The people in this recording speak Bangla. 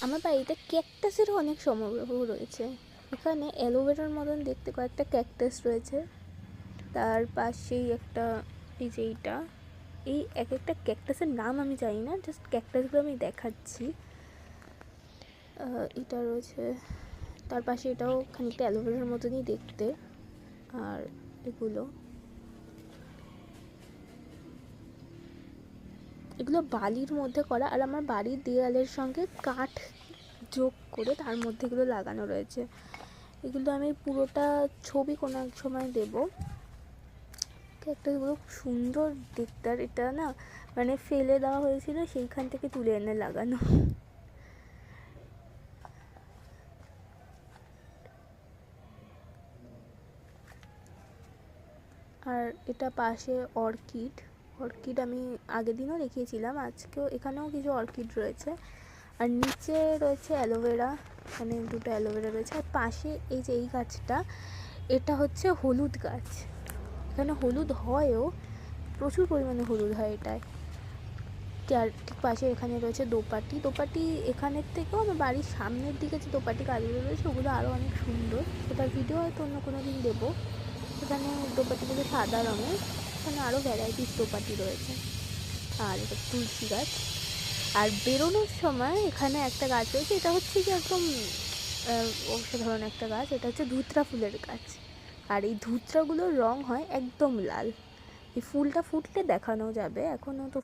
আমার বাড়িতে ক্যাকটাসেরও অনেক সমারোহ রয়েছে। এখানে অ্যালোভেরার মতন দেখতে কয়েকটা ক্যাকটাস রয়েছে, তার পাশেই একটা, এই যে এইটা, এই এক একটা ক্যাকটাসের নাম আমি জানি না, জাস্ট ক্যাকটাসগুলো আমি দেখাচ্ছি। এটা রয়েছে, তার পাশে এটাও খানিকটা অ্যালোভেরার মতনই দেখতে। আর এগুলো বালির মধ্যে করা, আর আমার বাড়ির দেওয়ালের সঙ্গে কাঠ যোগ করে তার মধ্যে এগুলো লাগানো রয়েছে। এগুলো আমি পুরোটা ছবি কোনো এক সময় দেবো। ক্যাকটাসগুলো খুব সুন্দর দেখতে, আর এটা না মানে ফেলে দেওয়া হয়েছিল, সেইখান থেকে তুলে এনে লাগানো। আর এটা পাশে অর্কিড। অর্কিড আমি আগের দিনও দেখিয়েছিলাম, আজকেও এখানেও কিছু অর্কিড রয়েছে। আর নিচে রয়েছে অ্যালোভেরা, এখানে দুটো অ্যালোভেরা রয়েছে। আর পাশে এই যে এই গাছটা, এটা হচ্ছে হলুদ গাছ। এখানে হলুদ হয়ও, প্রচুর পরিমাণে হলুদ হয় এটায়। আর ঠিক পাশে এখানে রয়েছে দোপাটি। দোপাটি এখানের থেকেও আমার বাড়ির সামনের দিকে যে দোপাটি গাছগুলো রয়েছে ওগুলো আরও অনেক সুন্দর। ওটার ভিডিও হয়তো অন্য কোনো দিন দেবো। এখানে দোপাটিগুলো সাদা রঙের, এখানে আরও ভ্যারাইটিস দোপাটি রয়েছে। আর এটা তুলসী গাছ। আর বেরোনোর সময় এখানে একটা গাছ রয়েছে, এটা হচ্ছে কি একদম অসাধারণ একটা গাছ, এটা হচ্ছে ধুতরা ফুলের গাছ। আর এই ধুতরাগুলোর রং হয় একদম লাল। এই ফুলটা ফুটলে দেখানো যাবে, এখনও তো